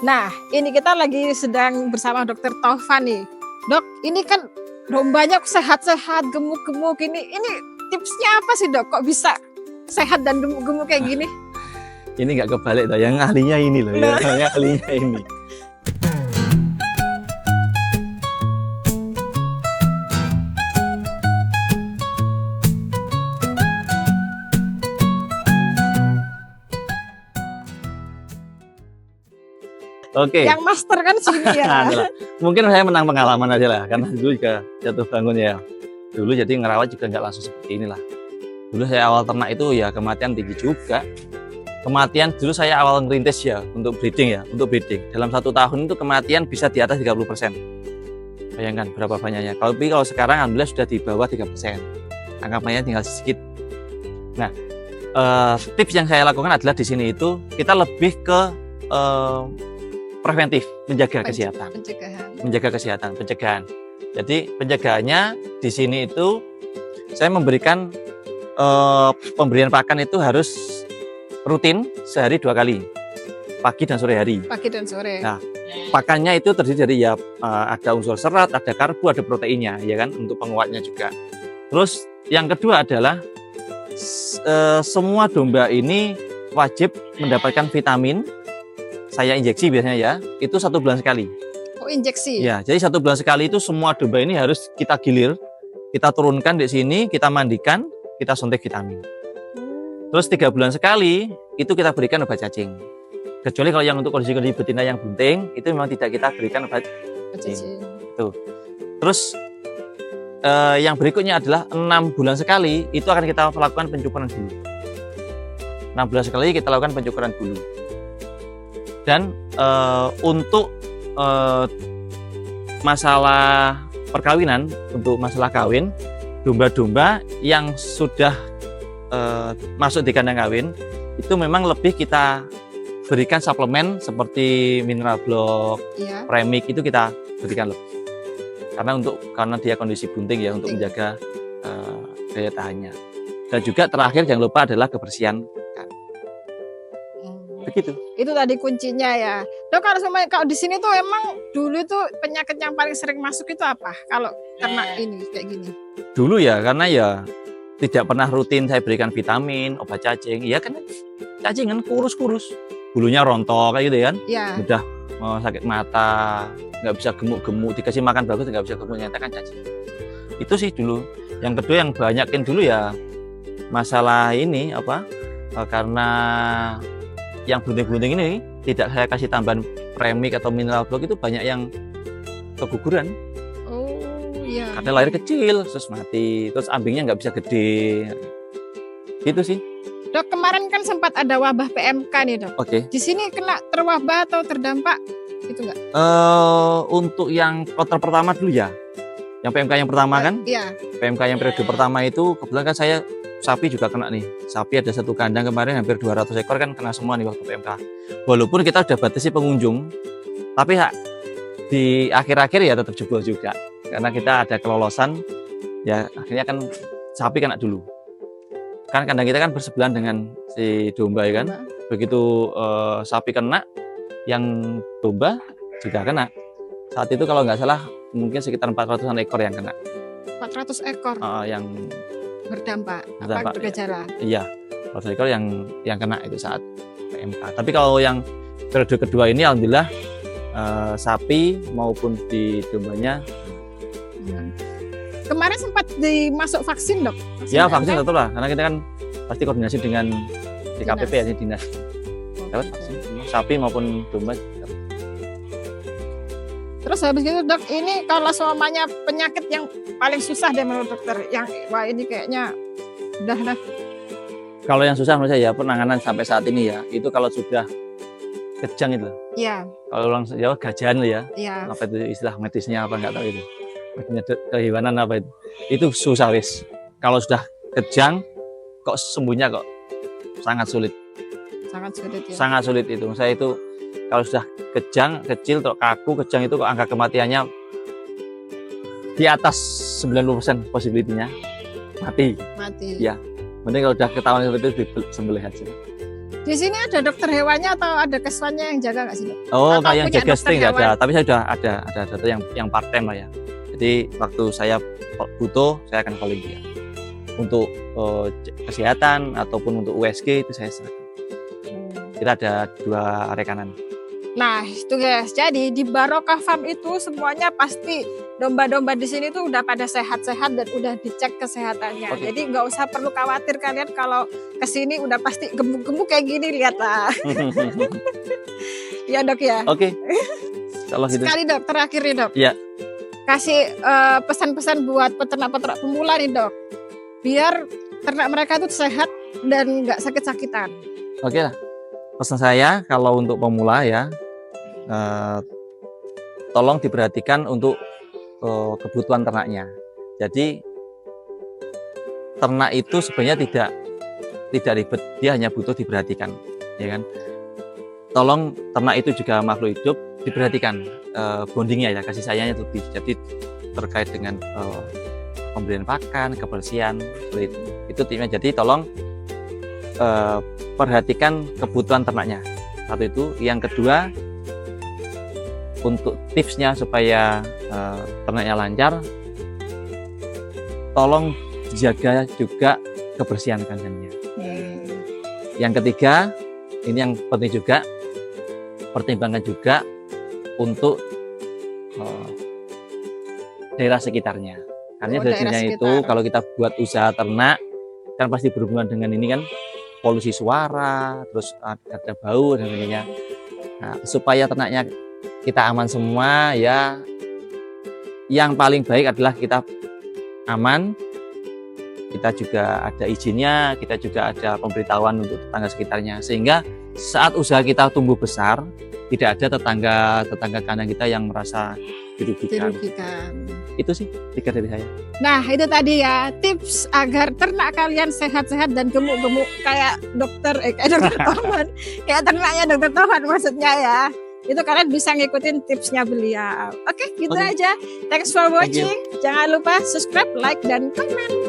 Nah, ini kita lagi sedang bersama Dokter Taufan nih. Dok, ini kan dombanya sehat-sehat, gemuk-gemuk ini. Ini tipsnya apa sih dok? Kok bisa sehat dan gemuk-gemuk kayak gini? Ini nggak kebalik toh, yang ahlinya ini loh, ya. Yang ahlinya ini. Oke. Yang master kan sini ya. Mungkin saya menang pengalaman aja lah, karena dulu juga jatuh bangun ya. Dulu jadi ngerawat juga nggak langsung seperti inilah. Dulu saya awal ternak itu ya kematian tinggi juga. Kematian dulu saya awal ngerintis ya untuk breeding ya, untuk breeding. Dalam 1 tahun itu kematian bisa di atas 30%. Bayangkan berapa banyaknya. Tapi kalau sekarang alhamdulillah sudah di bawah 3%. Angka kematian tinggal sedikit. Nah, tips yang saya lakukan adalah di sini itu kita lebih ke preventif, menjaga kesehatan. Pencegahan. Jadi pencegahannya di sini itu saya memberikan pemberian pakan itu harus rutin sehari 2 kali, pagi dan sore hari. Pagi dan sore. Nah, pakannya itu terdiri dari ya ada unsur serat, ada karbo, ada proteinnya, ya kan, untuk penguatnya juga. Terus yang kedua adalah semua domba ini wajib mendapatkan vitamin. Saya injeksi biasanya ya, itu 1 bulan sekali. Oh, injeksi? Ya, jadi 1 bulan sekali itu semua domba ini harus kita gilir, kita turunkan di sini, kita mandikan, kita suntik vitamin. Terus 3 bulan sekali itu kita berikan obat cacing. Kecuali kalau yang untuk kondisi-kondisi betina yang bunting, itu memang tidak kita berikan obat cacing. Tuh. Terus yang berikutnya adalah 6 bulan sekali itu akan kita lakukan pencukuran bulu. 6 bulan sekali kita lakukan pencukuran bulu. Dan untuk masalah perkawinan, untuk masalah kawin, domba-domba yang sudah masuk di kandang kawin itu memang lebih kita berikan suplemen seperti mineral block, ya. Premix itu kita berikan lebih. Karena dia kondisi bunting ya, untuk menjaga daya tahannya. Dan juga terakhir jangan lupa adalah kebersihan. Begitu. Itu tadi kuncinya ya. Dok, kalau di sini tuh emang dulu itu penyakit yang paling sering masuk itu apa? Kalau ternak ini kayak gini. Dulu ya, karena ya tidak pernah rutin saya berikan vitamin, obat cacing. Ya kan cacing kan kurus-kurus. Bulunya rontok kayak gitu kan. Ya. Mudah sakit mata, nggak bisa gemuk-gemuk, dikasih makan bagus nggak bisa gemuk, nyata kan cacing. Itu sih dulu. Yang kedua yang banyakin dulu ya masalah ini apa? Karena yang bunting-bunting ini tidak saya kasih tambahan premix atau mineral block itu banyak yang keguguran. Oh iya. Karena lahir kecil terus mati, terus ambingnya nggak bisa gede. Gitu sih. Dok, kemarin kan sempat ada wabah PMK nih dok. Oke. Di sini kena terwabah atau terdampak itu nggak? Untuk yang kloter pertama dulu ya, yang PMK yang pertama kan? Iya. PMK yang periode pertama itu kebetulan kan saya sapi juga kena nih. Sapi ada 1 kandang kemarin hampir 200 ekor kan kena semua nih waktu PMK. Walaupun kita udah batasi pengunjung, tapi di akhir-akhir ya tetap jebol juga. Karena kita ada kelolosan, ya akhirnya kan sapi kena dulu. Kan kandang kita kan bersebelahan dengan si domba ya kan. Begitu sapi kena, yang domba juga kena. Saat itu kalau nggak salah mungkin sekitar 400-an ekor yang kena. 400 ekor Yang berdampak apa bergejala? Iya, 400 ekor yang kena itu saat PMK. Tapi kalau yang periode kedua ini alhamdulillah sapi maupun di dombanya. Kemarin sempat dimasuk vaksin dok? Ya vaksin tetap lah, karena kita kan pasti koordinasi dengan DKPP ya, dinas. Dapat vaksin sapi maupun domba. Terus habis itu dok, ini kalau semuanya penyakit yang paling susah deh menurut dokter, yang wah ini kayaknya udah lah. Kalau yang susah menurut saya ya penanganan sampai saat ini ya, itu kalau sudah kejang itu. Iya. Kalau langsung ya gajahan ya. Iya. Apa itu istilah medisnya apa nggak tahu itu. Kehewanan apa itu. Itu susah wis. Kalau sudah kejang kok sembuhnya kok sangat sulit. Sangat sulit ya. Sangat sulit itu. Saya itu kalau sudah kejang, kecil atau kaku, kejang itu kok angka kematiannya di atas 90% possibility-nya mati. Mati. Ya. Mending kalau udah ketahuan seperti itu disembelih aja. Di sini ada dokter hewannya atau ada kesuannya yang jaga nggak sih, Dok? Oh, Atau kalau yang punya jaga dokter stay nggak ada, hewan? tapi saya udah ada satu yang part time lah ya. Jadi waktu saya butuh, saya akan calling dia untuk kesehatan ataupun untuk USG itu saya serahkan. Kita ada 2 rekanan. Nah, itu guys. Jadi di Barokah Farm itu semuanya pasti domba-domba di sini tuh udah pada sehat-sehat dan udah dicek kesehatannya. Oke. Jadi nggak usah perlu khawatir kalian kalau kesini udah pasti gemuk-gemuk kayak gini, lihatlah. Ya Dok ya. Oke. Kalau gitu. Sekali Dok, terakhir nih Dok. Iya. Kasih pesan-pesan buat peternak-peternak pemula nih Dok. Biar ternak mereka tuh sehat dan nggak sakit-sakitan. Oke lah. Pesan saya kalau untuk pemula ya, tolong diperhatikan untuk kebutuhan ternaknya. Jadi ternak itu sebenarnya tidak ribet, dia hanya butuh diperhatikan, ya kan? Tolong ternak itu juga makhluk hidup, diperhatikan bondingnya ya, kasih sayangnya lebih. Jadi terkait dengan pemberian pakan, kebersihan, seperti itu timnya. Jadi tolong perhatikan kebutuhan ternaknya. Satu itu, yang kedua untuk tipsnya supaya ternaknya lancar, tolong jaga juga kebersihan kandangnya. Yang ketiga, ini yang penting juga, pertimbangkan juga untuk daerah sekitarnya. Karena Oh, dari daerah sini itu sekitar. kalau kita buat usaha ternak kan pasti berhubungan dengan ini kan, polusi suara, terus ada bau dan sebagainya. Nah, supaya ternaknya kita aman semua ya, yang paling baik adalah kita aman, kita juga ada izinnya, kita juga ada pemberitahuan untuk tetangga sekitarnya, sehingga saat usaha kita tumbuh besar tidak ada tetangga kandang kita yang merasa dirugikan. Itu sih 3 dari saya. Nah, itu tadi ya tips agar ternak kalian sehat-sehat dan gemuk-gemuk kayak dokter Tohfan, kayak ternaknya dokter Tohfan maksudnya ya. Itu kalian bisa ngikutin tipsnya beliau. Oke, gitu Oke. aja. Thanks for Thank you. watching. Jangan lupa subscribe, like, dan komen.